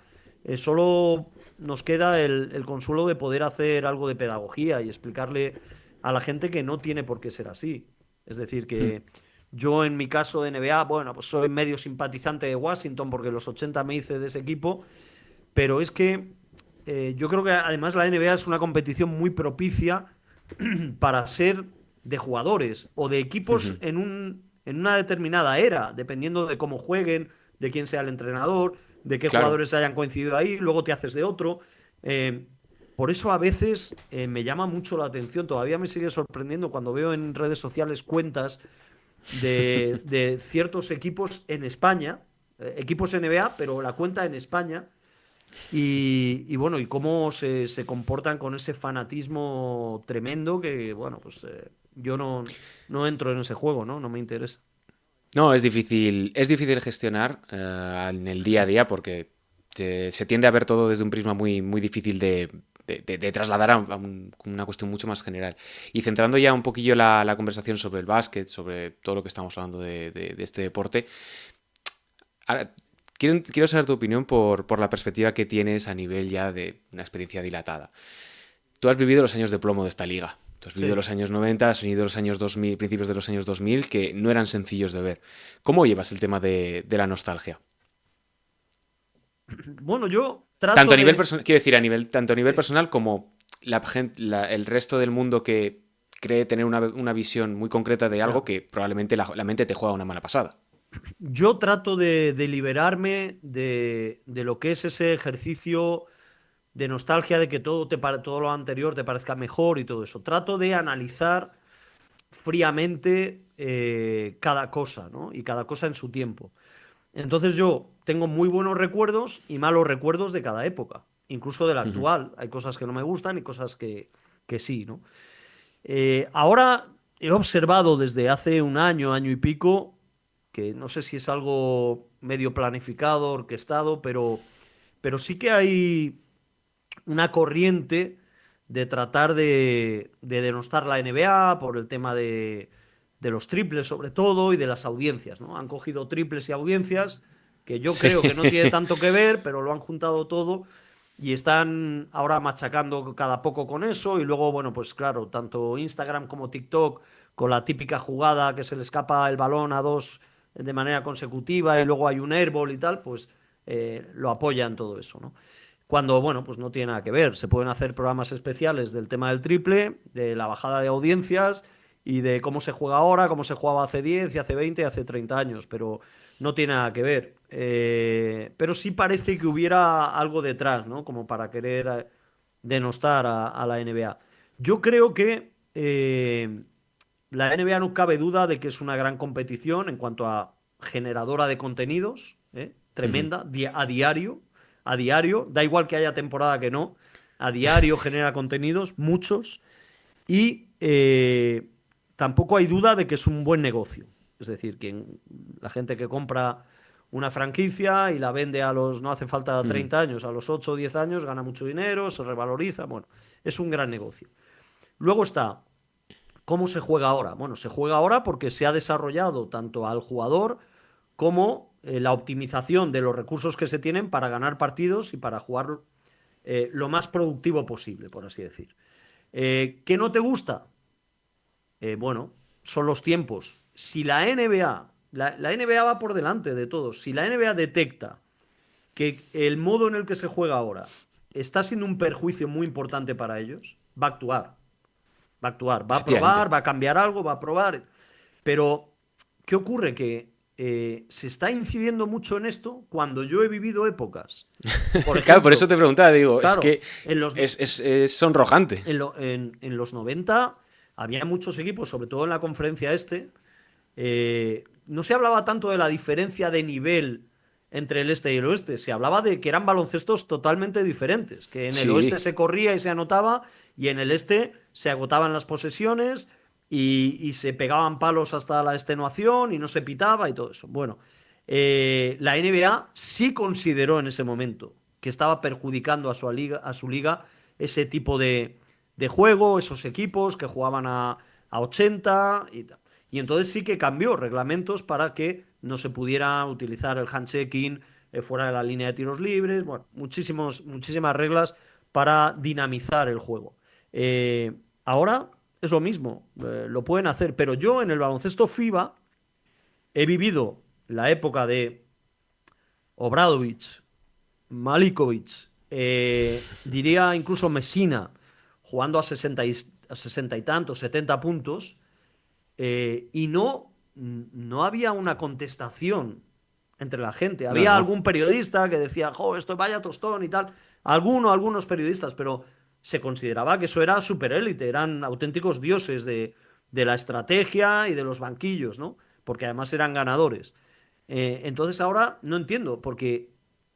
solo nos queda el consuelo de poder hacer algo de pedagogía y explicarle a la gente que no tiene por qué ser así. Es decir, que yo en mi caso de NBA, bueno, pues soy medio simpatizante de Washington porque los 80 me hice de ese equipo, pero es que yo creo que además la NBA es una competición muy propicia para ser de jugadores o de equipos en una determinada era, dependiendo de cómo jueguen, de quién sea el entrenador, de qué Claro. jugadores hayan coincidido ahí, luego te haces de otro. Eh, por eso a veces me llama mucho la atención, todavía me sigue sorprendiendo cuando veo en redes sociales cuentas de ciertos equipos en España, equipos NBA, pero la cuenta en España, y bueno, y cómo se comportan con ese fanatismo tremendo que, bueno, pues yo no entro en ese juego, ¿no? No me interesa. No, es difícil gestionar en el día a día porque se tiende a ver todo desde un prisma muy, muy difícil de trasladar una cuestión mucho más general. Y centrando ya un poquillo la conversación sobre el básquet, sobre todo lo que estamos hablando de este deporte, ahora, quiero saber tu opinión por la perspectiva que tienes a nivel ya de una experiencia dilatada. Tú has vivido los años de plomo de esta liga. Tú has vivido Sí. los años 90, has vivido los años 2000, principios de los años 2000, que no eran sencillos de ver. ¿Cómo llevas el tema de la nostalgia? Bueno, yo Tanto trato a nivel de... personal, quiero decir, tanto a nivel Sí, personal como el resto del mundo que cree tener una visión muy concreta de algo ya. que probablemente la mente te juega una mala pasada. Yo trato de liberarme de lo que es ese ejercicio de nostalgia, de que todo lo anterior te parezca mejor y todo eso. Trato de analizar fríamente cada cosa, ¿no? Y cada cosa en su tiempo. Entonces yo tengo muy buenos recuerdos y malos recuerdos de cada época, incluso de la Ujú. actual. Hay cosas que no me gustan y cosas que sí, ¿no? Ahora he observado desde hace un año, año y pico, que no sé si es algo medio planificado, orquestado, pero sí que hay una corriente de tratar de denostar la NBA por el tema de los triples sobre todo y de las audiencias, ¿no? Han cogido triples y audiencias que yo Sí. creo que no tiene tanto que ver, pero lo han juntado todo y están ahora machacando cada poco con eso y luego, bueno, pues claro, tanto Instagram como TikTok con la típica jugada que se le escapa el balón a dos de manera consecutiva y luego hay un airball y tal, pues lo apoyan todo eso, ¿no? Cuando, bueno, pues no tiene nada que ver. Se pueden hacer programas especiales del tema del triple, de la bajada de audiencias y de cómo se juega ahora, cómo se jugaba hace 10 y hace 20 y hace 30 años, pero no tiene nada que ver. Pero sí parece que hubiera algo detrás, ¿no? Como para querer denostar a la NBA. Yo creo que la NBA no cabe duda de que es una gran competición en cuanto a generadora de contenidos, Ujú. tremenda, a diario, da igual que haya temporada que no, a diario genera contenidos, muchos, y tampoco hay duda de que es un buen negocio. Es decir, la gente que compra una franquicia y la vende no hace falta Ujú. 30 años, a los 8 o 10 años gana mucho dinero, se revaloriza, bueno, es un gran negocio. Luego está, ¿cómo se juega ahora? Bueno, se juega ahora porque se ha desarrollado tanto al jugador como la optimización de los recursos que se tienen para ganar partidos y para jugar lo más productivo posible, por así decir. ¿Qué no te gusta? Bueno, son los tiempos. Si la NBA, la NBA va por delante de todos, si la NBA detecta que el modo en el que se juega ahora está siendo un perjuicio muy importante para ellos, va a actuar. Va a actuar, va a Efectivamente. probar, va a cambiar algo, va a probar. Pero, ¿qué ocurre? Que se está incidiendo mucho en esto cuando yo he vivido épocas. Por Claro, por eso ejemplo, te preguntaba, digo, es claro, que es sonrojante. en los 90 había muchos equipos, sobre todo en la conferencia no se hablaba tanto de la diferencia de nivel entre el este y el oeste, se hablaba de que eran baloncestos totalmente diferentes, que en el oeste Sí. se corría y se anotaba y en el este se agotaban las posesiones y se pegaban palos hasta la extenuación y no se pitaba y todo eso. Bueno, la NBA sí consideró en ese momento que estaba perjudicando a su liga ese tipo de juego, esos equipos que jugaban a 80 y tal. Y entonces sí que cambió reglamentos para que no se pudiera utilizar el handshaking fuera de la línea de tiros libres. Bueno, muchísimas reglas para dinamizar el juego. Ahora es lo mismo, lo pueden hacer, pero yo en el baloncesto FIBA he vivido la época de Obradovic, Malikovic, diría incluso Messina, jugando a 60 y tantos, 70 puntos, y no había una contestación entre la gente. No, Había no. algún periodista que decía, jo, esto vaya tostón y tal. Algunos periodistas, pero se consideraba que eso era superélite, eran auténticos dioses de la estrategia y de los banquillos, ¿no? porque además eran ganadores. Entonces ahora no entiendo, porque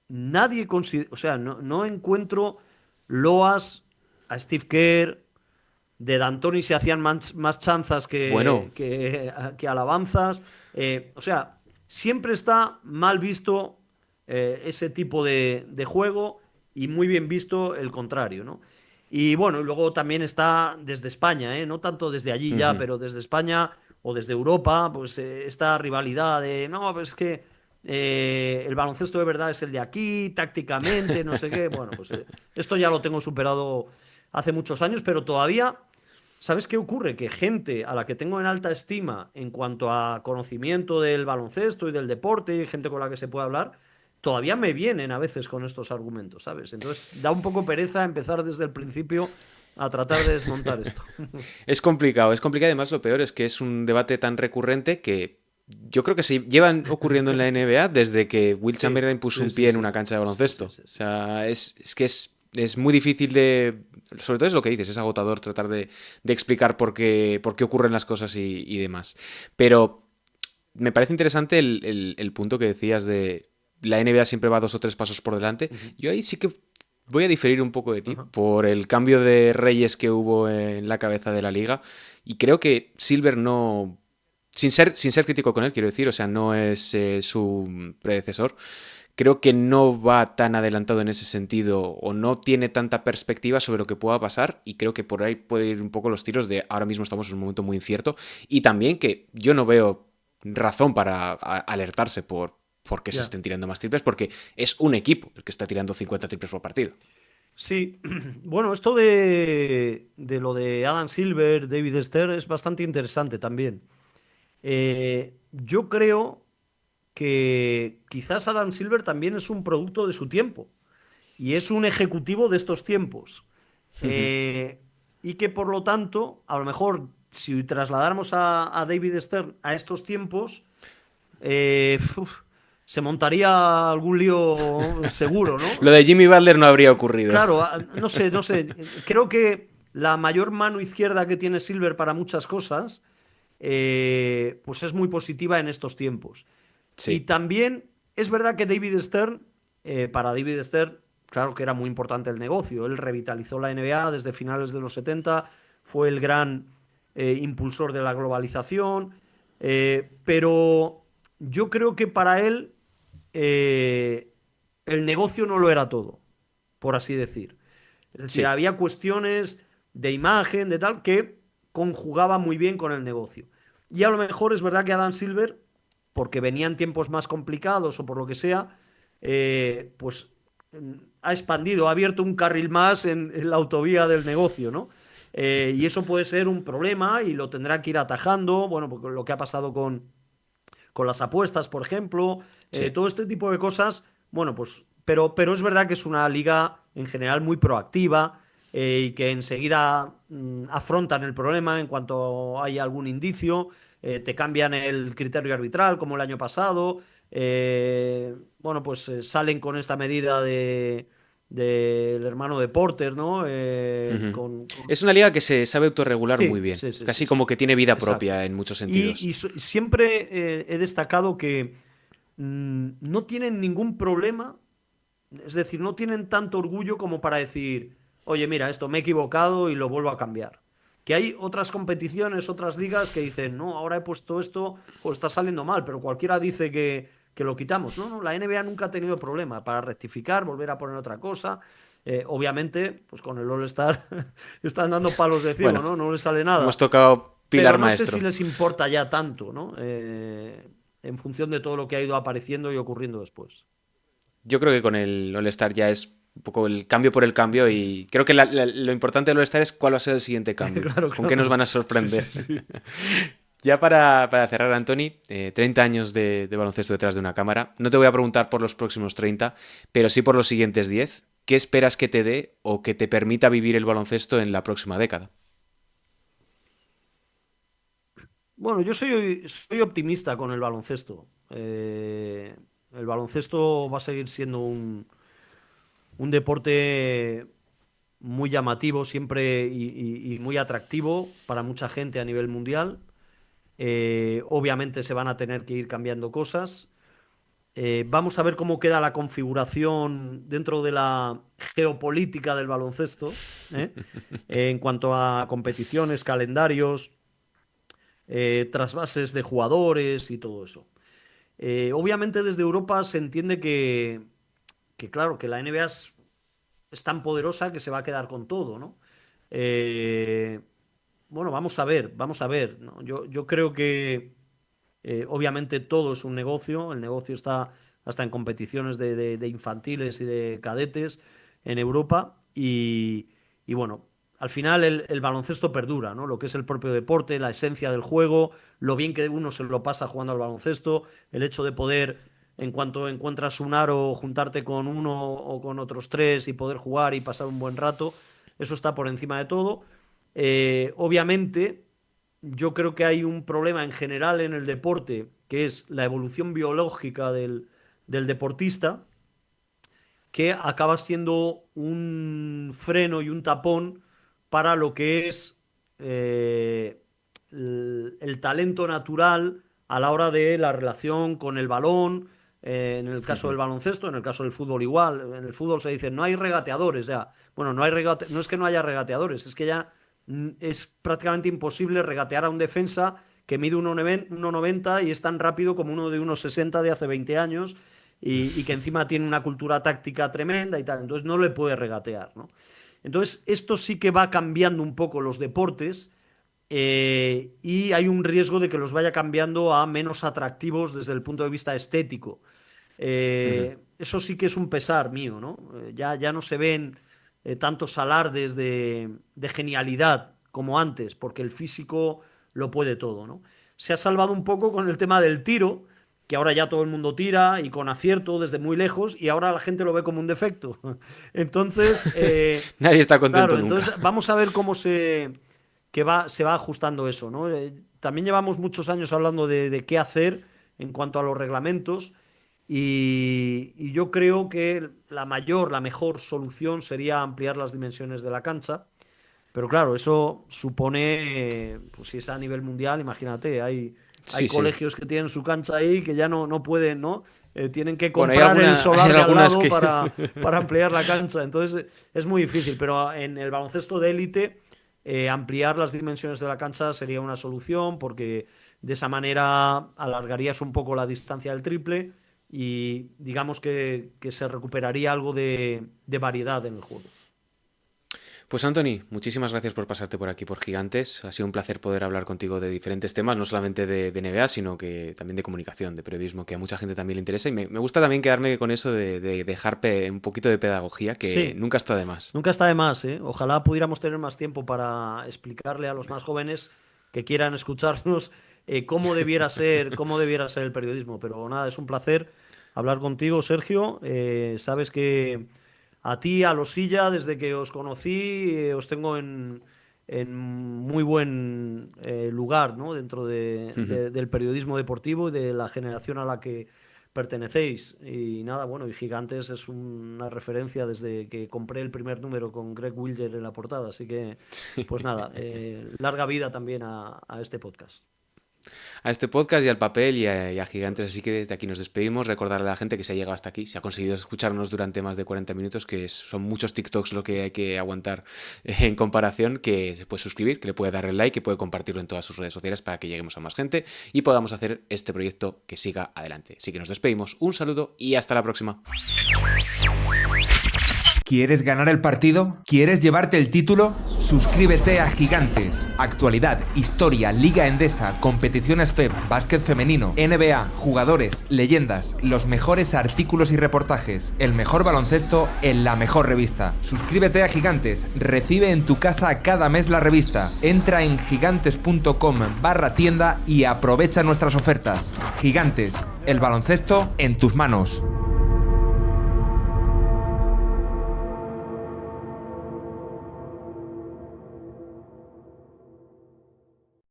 nadie considera, o sea, no encuentro loas a Steve Kerr, de D'Antoni se hacían más chanzas Bueno, que alabanzas. O sea, siempre está mal visto ese tipo de juego y muy bien visto el contrario, ¿no? Y bueno, y luego también está desde España, ¿eh? No tanto desde allí ya, ujú. pero desde España o desde Europa, pues esta rivalidad de, no, pues es que el baloncesto de verdad es el de aquí, tácticamente, no sé qué. Bueno, pues esto ya lo tengo superado hace muchos años, pero todavía, ¿sabes qué ocurre? Que gente a la que tengo en alta estima en cuanto a conocimiento del baloncesto y del deporte, y gente con la que se puede hablar, todavía me vienen a veces con estos argumentos, ¿sabes? Entonces da un poco pereza empezar desde el principio a tratar de desmontar esto. Es complicado. Además, lo peor es que es un debate tan recurrente que yo creo que se llevan ocurriendo en la NBA desde que Will Sí, Chamberlain puso sí, un sí, pie en sí. una cancha de Sí, sí, baloncesto. sí, O sí, sí. sea, es que es muy difícil de... Sobre todo es lo que dices, es agotador tratar de explicar por qué ocurren las cosas y demás. Pero me parece interesante el punto que decías de la NBA siempre va 2 o 3 pasos por delante. Ujú. Yo ahí sí que voy a diferir un poco de ti Ajá. por el cambio de reyes que hubo en la cabeza de la liga. Y creo que Silver no. Sin ser crítico con él, quiero decir, o sea, no es su predecesor. Creo que no va tan adelantado en ese sentido o no tiene tanta perspectiva sobre lo que pueda pasar y creo que por ahí puede ir un poco los tiros de ahora mismo estamos en un momento muy incierto y también que yo no veo razón para alertarse por qué se Ya. estén tirando más triples porque es un equipo el que está tirando 50 triples por partido. Sí, bueno, esto de lo de Adam Silver, David Stern, es bastante interesante también. Yo creo que quizás Adam Silver también es un producto de su tiempo y es un ejecutivo de estos tiempos. Eh, y que por lo tanto, a lo mejor, si trasladáramos a David Stern a estos tiempos, uf, se montaría algún lío seguro, ¿no? Lo de Jimmy Butler no habría ocurrido. Claro, no sé, no sé. Creo que la mayor mano izquierda que tiene Silver para muchas cosas, pues es muy positiva en estos tiempos. Y Sí, también es verdad que David Stern, para David Stern, claro que era muy importante el negocio. Él revitalizó la NBA desde finales de los 70, fue el gran impulsor de la globalización, pero yo creo que para él eh, el negocio no lo era todo, por así decir. Es decir, sí, había cuestiones de imagen, de tal, que conjugaban muy bien con el negocio. Y a lo mejor es verdad que Adam Silver, porque venían tiempos más complicados o por lo que sea, pues ha expandido, ha abierto un carril más en la autovía del negocio, ¿no? Y eso puede ser un problema y lo tendrá que ir atajando, bueno, porque lo que ha pasado con las apuestas, por ejemplo, sí. todo este tipo de cosas, bueno, pues, pero es verdad que es una liga en general muy proactiva y que enseguida afrontan el problema en cuanto hay algún indicio, te cambian el criterio arbitral como el año pasado, bueno, pues salen con esta medida del hermano de Porter, ¿no? Ujú. Es una liga que se sabe autorregular muy Sí, bien, sí, sí, sí, casi como sí. que tiene vida Exacto. propia en muchos Y, sentidos. siempre he destacado que no tienen ningún problema, es decir, no tienen tanto orgullo como para decir, oye, mira, esto me he equivocado y lo vuelvo a cambiar. Que hay otras competiciones, otras ligas que dicen, no, ahora he puesto esto, pues está saliendo mal, pero cualquiera dice que lo quitamos. No, no, la NBA nunca ha tenido problema para rectificar, volver a poner otra cosa. Obviamente, pues con el All-Star están dando palos de ciego, Bueno, ¿no? No les sale hemos nada. tocado Pero Pilar no sé si Maestro. les importa ya tanto, ¿no? En función de todo lo que ha ido apareciendo y ocurriendo después. Yo creo que con el All-Star ya es un poco el cambio por el cambio y creo que lo importante del All-Star es cuál va a ser el siguiente cambio, Claro, con qué nos claro. van a Sí, sí, sorprender. sí. Ya para cerrar, Anthony, 30 años de baloncesto detrás de una cámara. No te voy a preguntar por los próximos 30, pero sí por los siguientes 10. ¿Qué esperas que te dé o que te permita vivir el baloncesto en la próxima década? Bueno, yo soy optimista con el baloncesto. El baloncesto va a seguir siendo un deporte muy llamativo siempre y muy atractivo para mucha gente a nivel mundial. Obviamente se van a tener que ir cambiando cosas. Vamos a ver cómo queda la configuración dentro de la geopolítica del baloncesto, ¿eh? En cuanto a competiciones, calendarios, trasvases de jugadores y todo eso. Obviamente desde Europa se entiende claro, que la NBA es tan poderosa que se va a quedar con todo, ¿no? Eh, bueno, vamos a ver, ¿no? Yo creo que obviamente todo es un negocio, el negocio está hasta en competiciones de infantiles y de cadetes en Europa y bueno, al final el baloncesto perdura, ¿no? Lo que es el propio deporte, la esencia del juego, lo bien que uno se lo pasa jugando al baloncesto, el hecho de poder, en cuanto encuentras un aro, juntarte con uno o con otros tres y poder jugar y pasar un buen rato, eso está por encima de todo. Obviamente, yo creo que hay un problema en general en el deporte, que es la evolución biológica del deportista, que acaba siendo un freno y un tapón para lo que es el talento natural a la hora de la relación con el balón, en el caso del baloncesto, en el caso del fútbol igual. En el fútbol se dice, no hay regateadores, ya. Bueno, no es que no haya regateadores, es que ya es prácticamente imposible regatear a un defensa que mide 1,90 y es tan rápido como uno de 1,60 de hace 20 años y que encima tiene una cultura táctica tremenda y tal. Entonces no le puede regatear, ¿no? Entonces esto sí que va cambiando un poco los deportes y hay un riesgo de que los vaya cambiando a menos atractivos desde el punto de vista estético. Eso sí que es un pesar mío, ¿no? Ya no se ven tantos alardes de genialidad como antes, porque el físico lo puede todo, ¿no? Se ha salvado un poco con el tema del tiro, que ahora ya todo el mundo tira y con acierto desde muy lejos y ahora la gente lo ve como un defecto. Entonces, nadie está contento claro, nunca. entonces vamos a ver cómo se va ajustando eso, ¿no? También llevamos muchos años hablando de qué hacer en cuanto a los reglamentos y yo creo que la mejor solución sería ampliar las dimensiones de la cancha. Pero claro, eso supone, pues si es a nivel mundial, imagínate, hay Sí, sí. colegios que tienen su cancha ahí que ya no pueden, ¿no? Tienen que Bueno, hay comprar el solar hay de al algunas lado que... para ampliar la cancha. Entonces es muy difícil, pero en el baloncesto de élite ampliar las dimensiones de la cancha sería una solución porque de esa manera alargarías un poco la distancia del triple y digamos que se recuperaría algo de variedad en el juego. Pues Anthony, muchísimas gracias por pasarte por aquí por Gigantes. Ha sido un placer poder hablar contigo de diferentes temas, no solamente de NBA, sino que también de comunicación, de periodismo, que a mucha gente también le interesa. Y me gusta también quedarme con eso de dejar un poquito de pedagogía, que Sí. nunca está de más. Nunca está de más, ¿eh? Ojalá pudiéramos tener más tiempo para explicarle a los más jóvenes que quieran escucharnos cómo debiera ser el periodismo. Pero nada, es un placer hablar contigo, Sergio. Sabes que a ti, a Losilla, desde que os conocí, os tengo en muy buen lugar, ¿no? Dentro del periodismo deportivo y de la generación a la que pertenecéis. Y nada, bueno, y Gigantes es una referencia desde que compré el primer número con Greg Wilder en la portada. Así que, pues nada, larga vida también a este podcast. A este podcast y al papel y a Gigantes, así que desde aquí nos despedimos. Recordarle a la gente que se ha llegado hasta aquí, se ha conseguido escucharnos durante más de 40 minutos, que son muchos TikToks lo que hay que aguantar en comparación, que se puede suscribir, que le puede dar el like, que puede compartirlo en todas sus redes sociales para que lleguemos a más gente y podamos hacer este proyecto que siga adelante. Así que nos despedimos, un saludo y hasta la próxima. ¿Quieres ganar el partido? ¿Quieres llevarte el título? Suscríbete a Gigantes. Actualidad, historia, Liga Endesa, competiciones FEB, básquet femenino, NBA, jugadores, leyendas, los mejores artículos y reportajes, el mejor baloncesto en la mejor revista. Suscríbete a Gigantes. Recibe en tu casa cada mes la revista. Entra en gigantes.com/tienda y aprovecha nuestras ofertas. Gigantes, el baloncesto en tus manos.